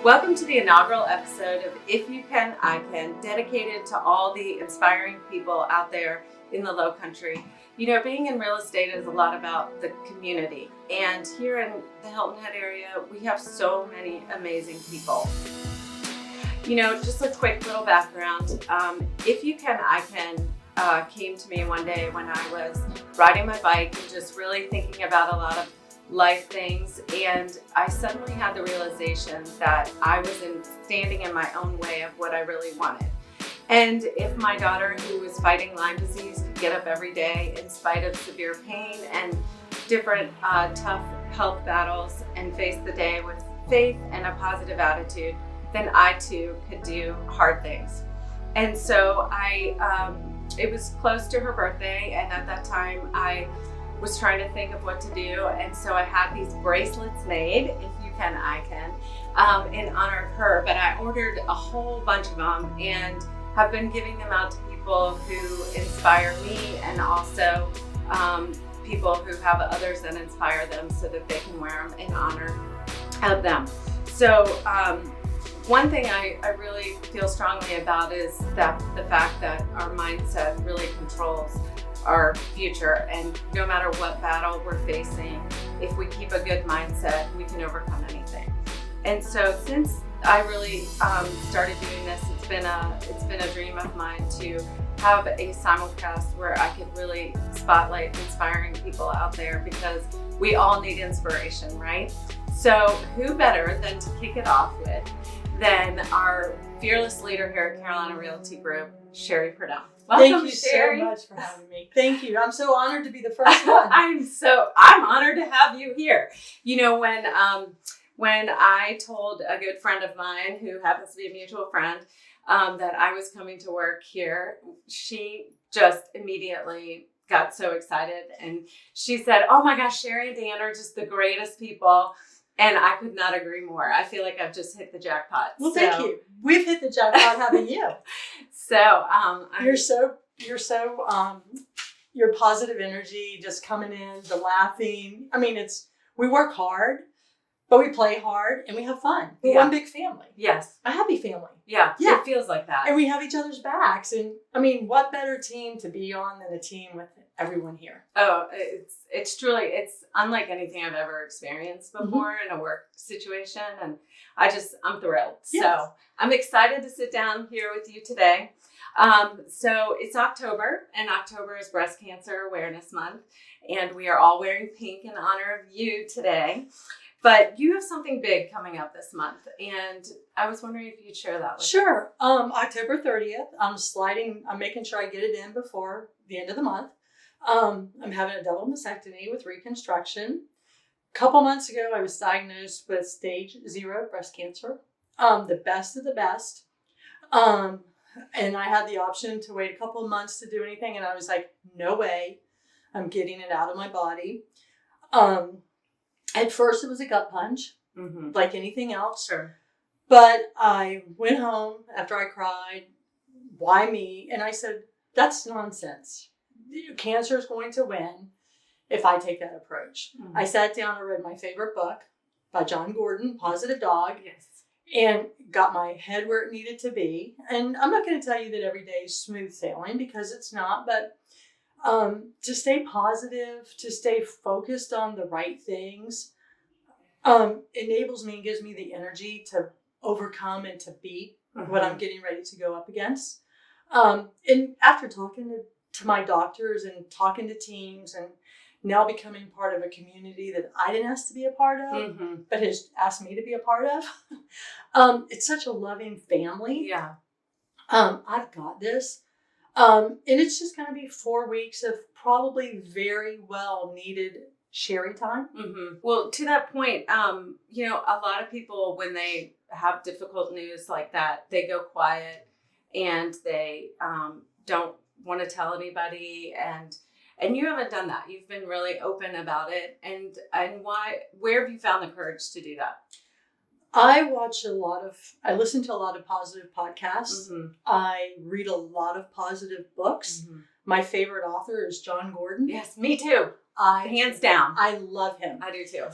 Welcome to the inaugural episode of If You Can, I Can, dedicated to all the inspiring people out there in the Low Country. You know, being in real estate is a lot about the community. And here in the Hilton Head area, we have so many amazing people. You know, just a quick little background. If You Can, I Can came to me one day when I was riding my bike and just really thinking about a lot of life things, and I suddenly had the realization that I was standing in my own way of what I really wanted. And if my daughter, who was fighting Lyme disease, could get up every day in spite of severe pain and different tough health battles and face the day with faith and a positive attitude, then I too could do hard things. And so it was close to her birthday, and at that time I was trying to think of what to do, and so I had these bracelets made, If You Can, I Can, in honor of her. But I ordered a whole bunch of them and have been giving them out to people who inspire me, and also people who have others that inspire them so that they can wear them in honor of them. So one thing I really feel strongly about is that the fact that our mindset really controls our future, and no matter what battle we're facing, if we keep a good mindset, we can overcome anything. And so since I really started doing this, it's been a dream of mine to have a simulcast where I could really spotlight inspiring people out there, because we all need inspiration, right? So who better than to kick it off with than our fearless leader here at Carolina Realty Group, Sheri Prud'homme. Welcome, Thank you Sheri. so much for having me. Thank you. I'm so honored to be the first one. I'm honored to have you here. You know, when I told a good friend of mine, who happens to be a mutual friend, that I was coming to work here, she just immediately got so excited, and she said, "Oh my gosh, Sheri and Dan are just the greatest people." And I could not agree more. I feel like I've just hit the jackpot. Well, thank you. We've hit the jackpot having you. So your positive energy just coming in, the laughing. I mean, we work hard, but we play hard and we have fun. We're one big family. Yes. A happy family. Yeah. It feels like that. And we have each other's backs. And I mean, what better team to be on than a team with everyone here? Oh, it's truly, it's unlike anything I've ever experienced before in a work situation. And I'm thrilled. Yes. So I'm excited to sit down here with you today. So it's October, and October is Breast Cancer Awareness Month, and we are all wearing pink in honor of you today. But you have something big coming up this month, and I was wondering if you'd share that with us. Sure. October 30th, I'm making sure I get it in before the end of the month. I'm having a double mastectomy with reconstruction. A couple months ago, I was diagnosed with stage 0 breast cancer, the best of the best. And I had the option to wait a couple of months to do anything, and I was like, no way, I'm getting it out of my body. At first, it was a gut punch, like anything else. Sure. But I went home after I cried, why me? And I said, that's nonsense. Cancer is going to win if I take that approach. I sat down and read my favorite book by John Gordon, Positive Dog. Yes. And got my head where it needed to be. And I'm not going to tell you that every day is smooth sailing, because it's not, but to stay positive, to stay focused on the right things, enables me and gives me the energy to overcome and to beat what I'm getting ready to go up against. And after talking to my doctors and talking to teams, and now becoming part of a community that I didn't ask to be a part of, but has asked me to be a part of. It's such a loving family. Yeah. I've got this. And it's just going to be 4 weeks of probably very well needed Sheri time. Well, to that point, you know, a lot of people, when they have difficult news like that, they go quiet and they don't want to tell anybody, and you haven't done that. You've been really open about it. And where have you found the courage to do that? I listen to a lot of positive podcasts. I read a lot of positive books. My favorite author is John Gordon. Yes, me too. Hands down. I love him. I do too.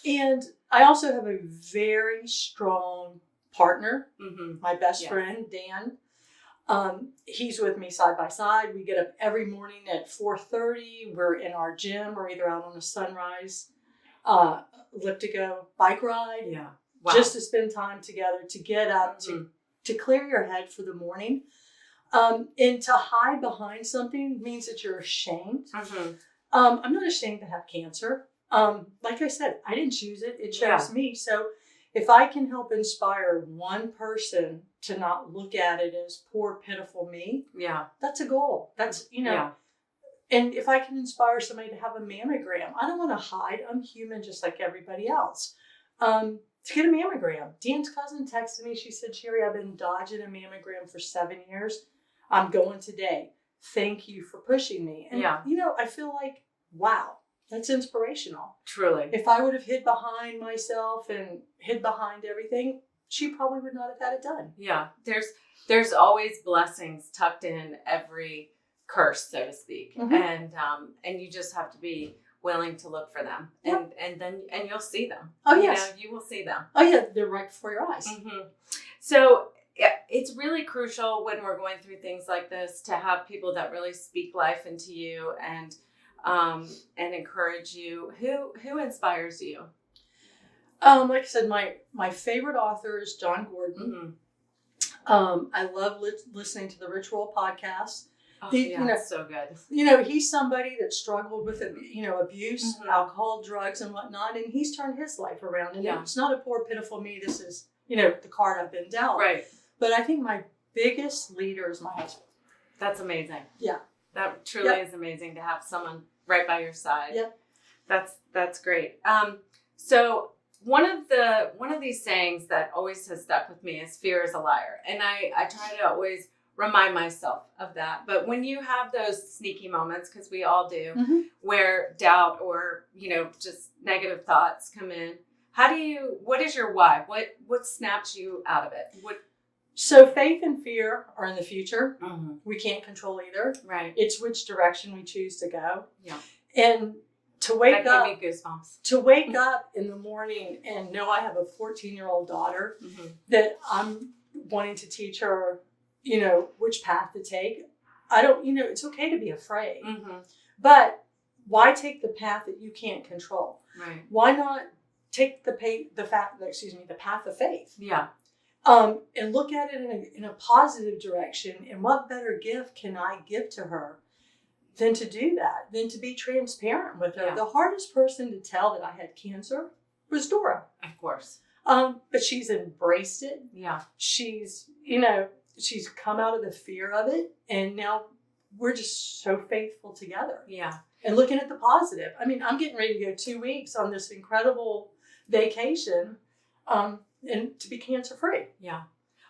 And I also have a very strong partner, Mm-hmm. my best Yes. friend, Dan. He's with me side by side. We get up every morning at 4:30. We're in our gym. We're either out on a sunrise, elliptico bike ride, Yeah. Wow. just to spend time together, to get up, Mhm. to clear your head for the morning. And to hide behind something means that you're ashamed. Mm-hmm. I'm not ashamed to have cancer. Like I said, I didn't choose it. It chose me. So if I can help inspire one person to not look at it as poor, pitiful me, Yeah. that's a goal. That's, Yeah. and if I can inspire somebody to have a mammogram, I don't want to hide. I'm human just like everybody else. To get a mammogram. Dan's cousin texted me. She said, Sheri, I've been dodging a mammogram for 7 years. I'm going today. Thank you for pushing me. And, Yeah. I feel like, wow, that's inspirational. Truly. If I would have hid behind myself and hid behind everything, she probably would not have had it done. Yeah. There's always blessings tucked in every curse, so to speak. Mhm. And you just have to be willing to look for them. Yep. And you'll see them. Oh, yes. You will see them. Oh, yeah, they're right before your eyes. Mm-hmm. So it's really crucial when we're going through things like this to have people that really speak life into you and encourage you. Who inspires you? Like I said, my favorite author is John Gordon. Mm-hmm. I love listening to the Ritual podcast. Oh, It's so good. He's somebody that struggled with abuse, Mhm. alcohol, drugs, and whatnot, and he's turned his life around. And Yeah. it's not a poor, pitiful me. This is the card I've been dealt. Right. But I think my biggest leader is my husband. That's amazing. Yeah. That truly is amazing to have someone right by your side. Yep. That's great. So one of these sayings that always has stuck with me is fear is a liar. And I try to always remind myself of that. But when you have those sneaky moments, because we all do, Mhm. where doubt or, just negative thoughts come in, what is your why? What snaps you out of it? So faith and fear are in the future. Mm-hmm. We can't control either. Right. It's which direction we choose to go. Yeah. And to wake That up, gave me goosebumps. to wake up in the morning and know I have a 14-year-old daughter, Mm-hmm. that I'm wanting to teach her, which path to take. I don't, it's okay to be afraid, Mm-hmm. but why take the path that you can't control? Right. Why not take the path of faith? Yeah. And look at it in a positive direction. And what better gift can I give to her than to do that, than to be transparent with her? Yeah. The hardest person to tell that I had cancer was Dora. Of course. But she's embraced it. Yeah. She's come out of the fear of it. And now we're just so faithful together. Yeah. And looking at the positive. I mean, I'm getting ready to go 2 weeks on this incredible vacation, and to be cancer-free. Yeah.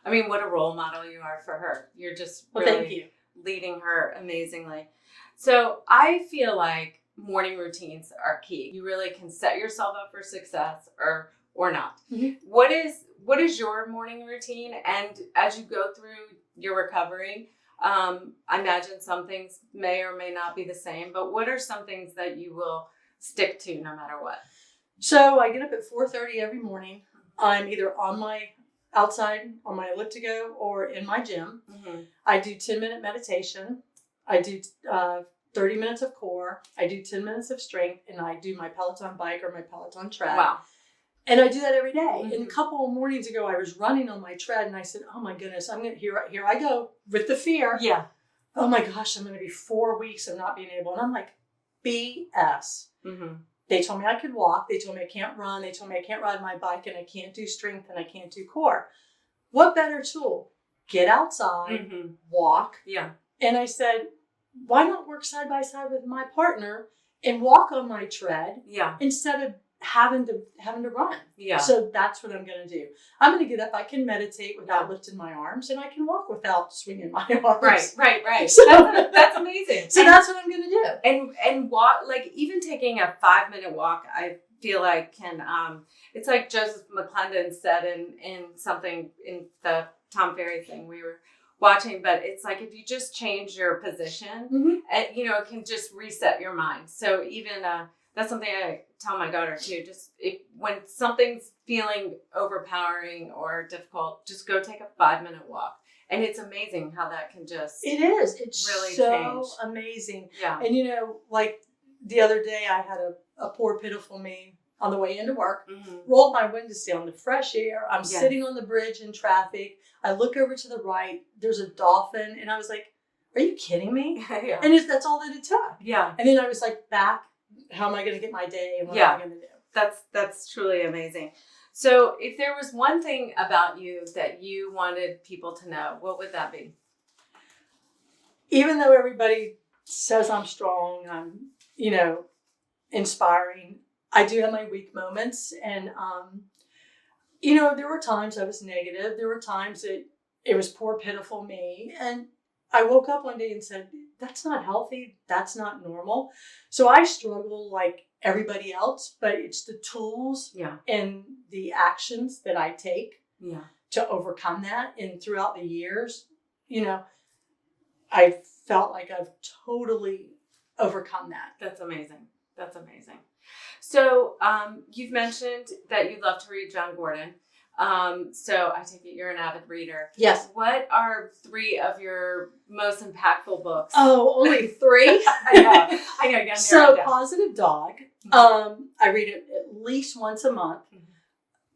I mean, what a role model you are for her. You're just Well, really thank you. leading her amazingly. So I feel like morning routines are key. You really can set yourself up for success or not. Mm-hmm. What is your morning routine? And as you go through your recovery, I imagine some things may or may not be the same, but what are some things that you will stick to no matter what? So I get up at 4:30 every morning. I'm either outside on my elliptico or in my gym. Mm-hmm. I do 10-minute meditation. I do 30 minutes of core. I do 10 minutes of strength, and I do my Peloton bike or my Peloton tread. Wow. And I do that every day. Mm-hmm. And a couple of mornings ago, I was running on my tread, and I said, "Oh my goodness, here I go with the fear. Yeah. Oh my gosh, I'm going to be 4 weeks of not being able." And I'm like, BS. Mm-hmm. They told me I could walk. They told me I can't run. They told me I can't ride my bike, and I can't do strength, and I can't do core. What better tool? Get outside, Mm-hmm. walk. Yeah. And I said, why not work side by side with my partner and walk on my tread Yeah. instead of having to run? Yeah. So that's what I'm going to do. I'm going to get up. I can meditate without lifting my arms, and I can walk without swinging my arms. Right. So That's amazing. So that's what I'm going to do. And walk, like even taking a 5-minute walk, I feel like can, it's like Joseph McClendon said in something in the Tom Ferry thing we were watching, but it's like if you just change your position, Mm-hmm. it can just reset your mind. So even That's something I tell my daughter too. Just when something's feeling overpowering or difficult, just go take a 5-minute walk. And it's amazing how that can just It is. It's really so change. amazing. Yeah. And like the other day, I had a poor, pitiful me on the way into work, rolled my windows down, the fresh air. I'm sitting on the bridge in traffic. I look over to the right. There's a dolphin. And I was like, are you kidding me? Yeah. And that's all that it took. Yeah. And then I was like, back, how am I going to get my day and what am I going to do? That's truly amazing. So if there was one thing about you that you wanted people to know, what would that be? Even though everybody says I'm strong, I'm, inspiring, I do have my weak moments. And, there were times I was negative. There were times that it was poor, pitiful me. And I woke up one day and said, that's not healthy. That's not normal. So I struggle like everybody else, but it's the tools and the actions that I take to overcome that. And throughout the years, I felt like I've totally overcome that. That's amazing. That's amazing. So you've mentioned that you love to read John Gordon. So I take it you're an avid reader. Yes. What are 3 of your most impactful books? Oh, only 3? I know. So Positive Dog. I read it at least once a month.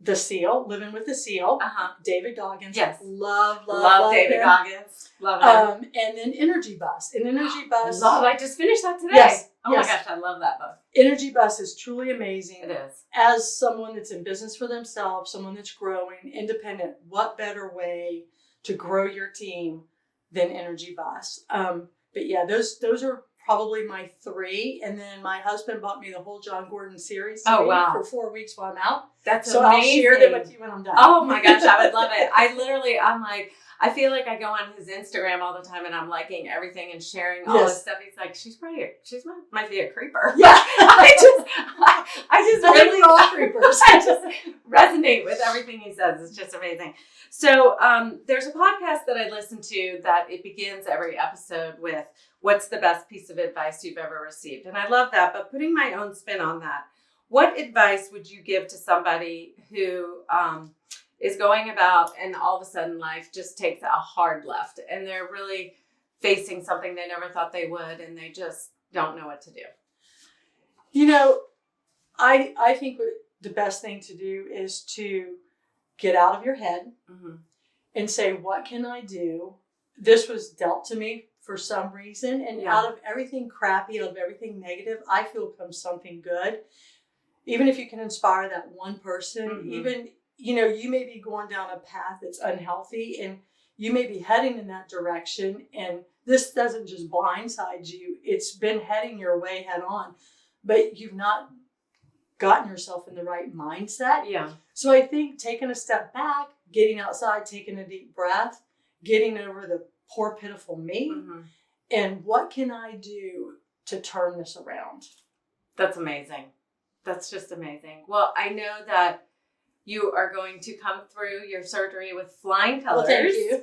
The Seal, Living with the Seal. David Goggins. Yes. Love David him. Goggins. Love him. And then Energy Bus. And Energy Bus. I just finished that today. Yes. Oh my gosh, I love that book. Energy Bus is truly amazing. It is. As someone that's in business for themselves, someone that's growing, independent, what better way to grow your team than Energy Bus? But yeah, those are probably my 3. And then my husband bought me the whole John Gordon series for 4 weeks while I'm out. That's so amazing. I'll share them with you when I'm done. Oh my gosh, I would love it. I'm like, I feel like I go on his Instagram all the time and I'm liking everything and sharing all this stuff. He's like, she's might be a creeper. Yeah. I just really we're all creepers. I just resonate with everything he says. It's just amazing. So there's a podcast that I listen to that it begins every episode with, what's the best piece of advice you've ever received? And I love that, but putting my own spin on that, what advice would you give to somebody who is going about and all of a sudden life just takes a hard left and they're really facing something they never thought they would and they just don't know what to do? I think the best thing to do is to get out of your head and say, what can I do? This was dealt to me for some reason. And out of everything crappy, out of everything negative, I feel comes something good. Even if you can inspire that one person, even, you may be going down a path that's unhealthy and you may be heading in that direction. And this doesn't just blindside you. It's been heading your way head on, but you've not gotten yourself in the right mindset. Yeah. So I think taking a step back, getting outside, taking a deep breath, getting over the poor, pitiful me, and what can I do to turn this around? That's amazing. That's just amazing. Well, I know that you are going to come through your surgery with flying colors. Well, thank you.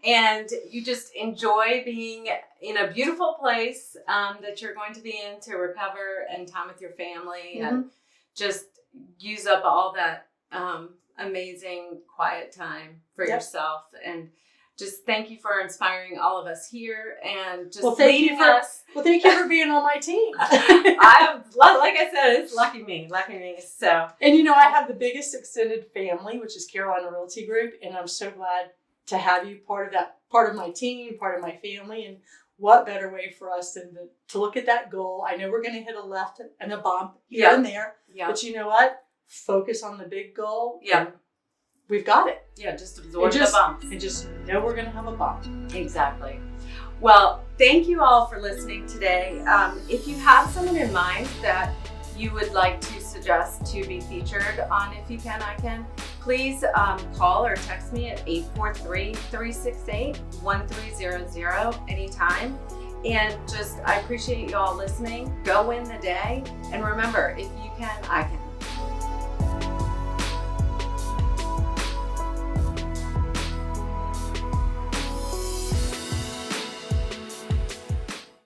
And you just enjoy being in a beautiful place that you're going to be in to recover and time with your family and just use up all that amazing quiet time for yourself. And just thank you for inspiring all of us here and just leading us. Well, thank you for being on my team. Like I said, it's lucky me. So, and I have the biggest extended family, which is Carolina Realty Group, and I'm so glad to have you part of my team, part of my family. And what better way for us than to look at that goal? I know we're going to hit a left and a bump here and there, but you know what? Focus on the big goal. Yeah. We've got it. Yeah, just absorb the bumps. And just know we're going to have a bump. Exactly. Well, thank you all for listening today. If you have someone in mind that you would like to suggest to be featured on If You Can, I Can, please call or text me at 843-368-1300 anytime. And I appreciate you all listening. Go win the day. And remember, if you can, I can.